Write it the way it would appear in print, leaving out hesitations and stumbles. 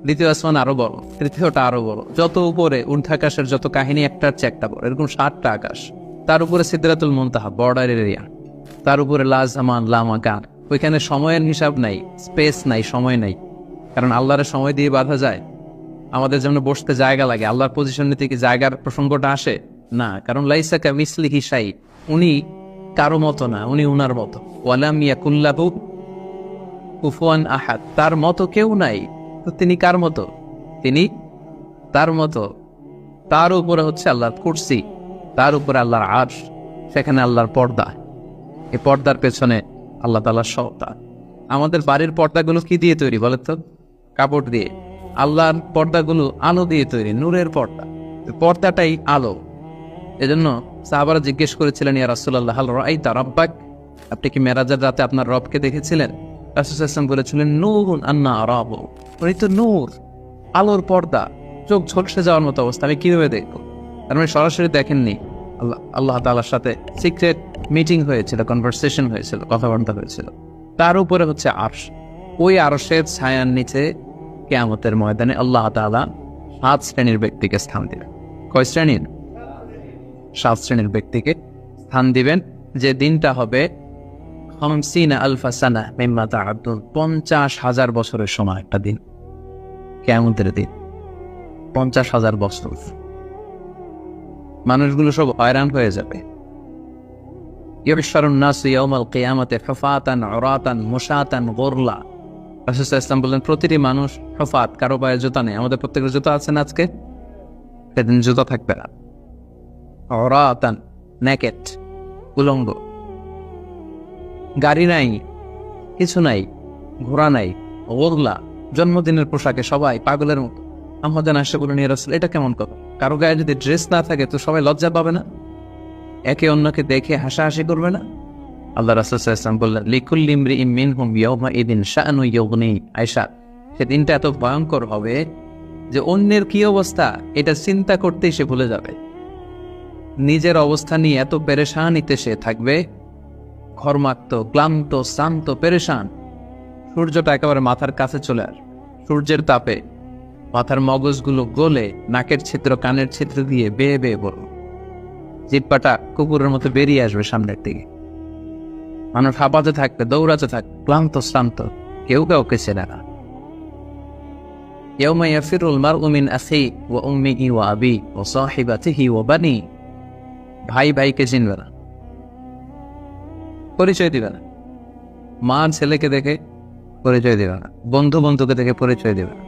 দ্বিতীয় আসমান আরো বড়, তৃতীয়টা আরো বড়, যত উপরে ঊর্ধ্বাকাশের যত কাহিনী একটার চেয়ে একটা বড়, এরকম 7টা আকাশ। তার উপরে সিদরাতুল মুনতাহা, বর্ডার এরিয়া। তার উপরে লা জামান লা মাকান, ওইখানে সময়ের হিসাব নাই, স্পেস নাই, সময় নাই। কারণ আল্লাহরের সময় দিয়ে বাঁধা যায়? আমাদের যেমন বসতে জায়গা লাগে, আল্লাহর পজিশন নিতে কি জায়গার প্রসঙ্গটা আসে না? কারণ লাইসা কামিসলিহি শাই, উনি কারো মতো না, উনি উনার মতো। ওয়ালাম ইয়াকুল্লাহু কুফুয়ান আহাদ, তার মতো কেউ নাই। তো তিনি কার মতো? তিনি তার মতো। তার উপরে হচ্ছে আল্লাহর কুরসি, তার উপরে আল্লাহর আরশ, সেখানে আল্লাহর পর্দা। এই পর্দার পেছনে আল্লাহ তাআলার সত্তা। আমাদের বাড়ির পর্দাগুলো কি দিয়ে তৈরি বলেন তো? কাপড় দিয়ে। আল্লাহর পর্দাগুলো আলো দিয়ে তৈরি, নূরের পর্দা। পর্দাটাই আলো। এজন্য সাহাবারা জিজ্ঞেস করেছিলেন, ইয়া রাসূলুল্লাহ হাল রাআইতা রাব্বাক, আপনি কি মেরাজের রাতে আপনার রবকে দেখেছিলেন? রাসূল সাল্লাল্লাহু আলাইহি ওয়াসাল্লাম বলেছিলেন, নূরুন আন্না আরাহু, উনি তো নূর, আলোর পর্দা, চোখ ঝলসে যাওয়ার মতো অবস্থা, আমি কিভাবে দেখবো? তার মানে সরাসরি দেখেননি। আল্লাহ তাআলার সাথে সিক্রেট মিটিং হয়েছিল, কনভারসেশন হয়েছিল, কথাবার্তা হয়েছিল। তার উপরে হচ্ছে আরশ। ওই আরশের ছায়ার নিচে কিয়ামতের ময়দানে আল্লাহ তাআলা 7 শ্রেণীর ব্যক্তিকে স্থান দিবেন। কয় শ্রেণীর? 7 শ্রেণীর ব্যক্তিকে স্থান দিবেন। যে দিনটা হবে 50,000 সানা মিম্মা তা'উদ্দুন, 50,000 বছরের সময় একটা দিন, কিয়ামতের দিন। 50,000 বছর মানুষগুলো সব হয়রান হয়ে যাবে। ইউহশারুন নাসু ইয়াউমাল কিয়ামাতি হুফাতান উরাতান মুশাতান গুরলা। রাসূল সাল্লাল্লাহু আলাইহি ওয়াসাল্লাম বললেন, প্রতিটি মানুষ হুফাত, কারো পায়ে জুতা নেই। আমাদের প্রত্যেকের জুতা আছে না আজকে? সেদিন জুতা থাকবে না। উরাতান, নেকেট, উলঙ্গ। গাড়ি নাই, কিছু নাই, ঘোড়া নাই। গুরলা, জন্মদিনের পোশাকে সবাই পাগলের মতো। আমাদের আশা বলেন, ইয়া রাসূল, এটা কেমন কথা? কারো গায়ে যদি ড্রেস না থাকে তো সবাই লজ্জা পাবে না? একে অন্যকে দেখে হাসাহাসি করবে না? আল্লাহ রাসূল সাল্লাল্লাহু আলাইহি ওয়াসাল্লাম বললেন, লিকুল্লি ইমরিইম মিনহুম ইয়াওমা ইদিন শাআনু ইউগনি। আয়েশা, সেদিনটা এত ভয়ঙ্কর হবে যে অন্যের কি অবস্থা এটা চিন্তা করতেই সে ভুলে যাবে। নিজের অবস্থা নিয়ে এত পেরেশানিতে সে থাকবে, ঘর্মাক্ত, ক্লান্ত, শ্রান্ত, পেরেশান। সূর্যটা একেবারে মাথার কাছে চলে আসবে। সূর্যের তাপে মাথার মগজগুলো গলে নাকের ছিদ্র, কানের ছিদ্র দিয়ে বেয়ে বেয়ে পড়বে। জিহ্বাটা কুকুরের মতো বেরিয়ে আসবে সামনের দিকে। মানুষ হাঁপাতে থাকবে, দৌড়াতে থাকবে, ক্লান্ত শ্রান্ত, কেউ কাউকে চেনে না। ইয়াউমা ইয়াফিরুল মারউ মিন আখিহি ওয়া উম্মিহি ওয়া আবিহি ওয়া সাহিবাতিহি ওয়া বানিহি। ভাই ভাইকে চিনবে না, পরিচয় দিবে না। মা ছেলেকে দেখে পরিচয় দিবে না, বন্ধু বন্ধুকে দেখে পরিচয় দিবে না।